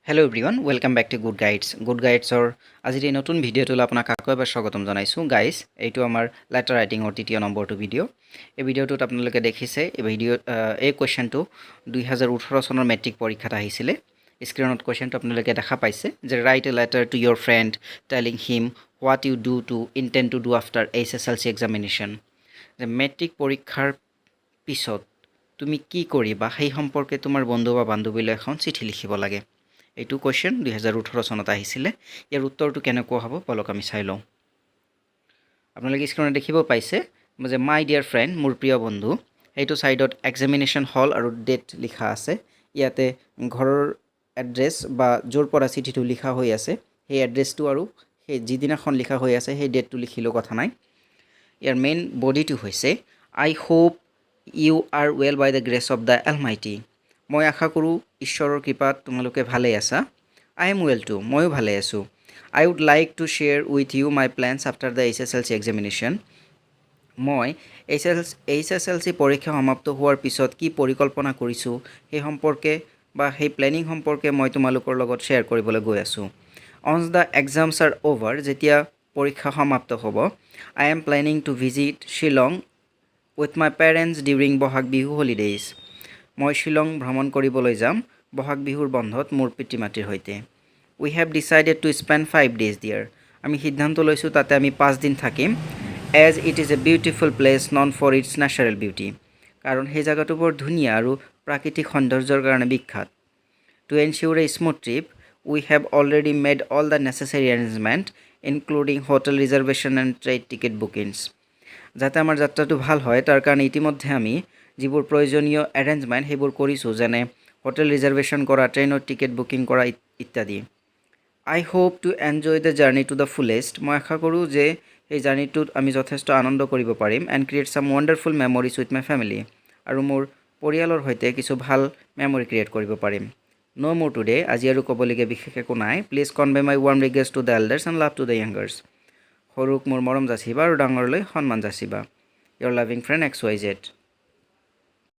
Hello' everyone welcome back to good guides আজিৰ এই নতুন ভিডিঅ'টোলৈ আপোনাক আকৌ এবাৰ স্বাগতম জনাইছোঁ গাইজ। এইটো আমাৰ লেটাৰ ৰাইটিঙৰ তৃতীয় নম্বৰটো ভিডিঅ'। এই ভিডিঅ'টোত আপোনালোকে দেখিছে এই কুৱেশ্যনটো 2018 চনৰ মেট্ৰিক পৰীক্ষাত আহিছিলে। স্ক্ৰীণত কুৱেশ্যনটো আপোনালোকে দেখা পাইছে যে write a letter to your friend telling him what you do to intend to do after HSLC examination. যে মেট্ৰিক পৰীক্ষাৰ পিছত তুমি কি কৰিবা সেই সম্পৰ্কে তোমাৰ বন্ধু বা বান্ধৱীলৈ এখন চিঠি লিখিব লাগে। এইটো কুৱেশ্যন 2018 চনত আহিছিলে। ইয়াৰ উত্তৰটো কেনেকুৱা হ'ব বলক আমি চাই লওঁ। আপোনালোকে স্ক্ৰীণত দেখিব পাইছে যে মাই ডিয়াৰ ফ্ৰেণ্ড, মোৰ প্ৰিয় বন্ধু। সেইটো ছাইডত এক্সামিনেশ্যন হল আৰু ডেট লিখা আছে। ইয়াতে ঘৰৰ এড্ৰেছ বা য'ৰ পৰা চিঠিটো লিখা হৈ আছে সেই এড্ৰেছটো আৰু সেই যিদিনাখন লিখা হৈ আছে সেই ডেটটো লিখিলেও কথা নাই। ইয়াৰ মেইন বডিটো হৈছে I hope you are well by the grace of the almighty. মই আশা কৰোঁ ঈশ্বৰৰ কৃপাত তোমালোকে ভালেই আছা। আই এম ৱেল টু, ময়ো ভালে আছোঁ। I would like to share with you my plans after the HSLC examination. মই HSLC পৰীক্ষা সমাপ্ত হোৱাৰ পিছত কি পৰিকল্পনা কৰিছোঁ সেই সম্পৰ্কে বা সেই প্লেনিং সম্পৰ্কে মই তোমালোকৰ লগত শ্বেয়াৰ কৰিবলৈ গৈ আছোঁ। Once the exams are over, যেতিয়া পৰীক্ষা সমাপ্ত হ'ব, I am planning to visit Shillong with my parents during Bohag Bihu holidays. মই শ্বিলং ভ্ৰমণ কৰিবলৈ যাম বহাগ বিহুৰ বন্ধত মোৰ পিতৃ মাতৃৰ সৈতে। We have decided to spend 5 days there. আমি সিদ্ধান্ত লৈছোঁ তাতে আমি 5 দিন থাকিম। As it is a beautiful place known for its natural beauty, কাৰণ সেই জেগাটো বৰ ধুনীয়া আৰু প্ৰাকৃতিক সৌন্দৰ্যৰ কাৰণে বিখ্যাত। To ensure a smooth trip we have already made all the necessary arrangement including hotel reservation and train ticket bookings. যাতে আমাৰ যাত্ৰাটো ভাল হয় তাৰ কাৰণে ইতিমধ্যে আমি যিবোৰ প্ৰয়োজনীয় এৰেঞ্জমেণ্ট সেইবোৰ কৰিছোঁ, যেনে হোটেল ৰিজাৰ্ভেশ্যন কৰা, ট্ৰেইনৰ টিকেট বুকিং কৰা ইত্যাদি। I hope to enjoy the journey to the fullest. মই আশা কৰোঁ যে সেই জাৰ্ণিটোত আমি যথেষ্ট আনন্দ কৰিব পাৰিম। And create some wonderful memories with my family, আৰু মোৰ পৰিয়ালৰ সৈতে কিছু ভাল মেমৰি ক্ৰিয়েট কৰিব পাৰিম। ন' মোৰ টুডে, আজি আৰু ক'বলগীয়া বিশেষ একো নাই। Please convey my warm regards to the elders and love to the youngers. সৰুক মোৰ মৰম যাচিবা আৰু ডাঙৰলৈ সন্মান যাচিবা। Your loving friend XYZ।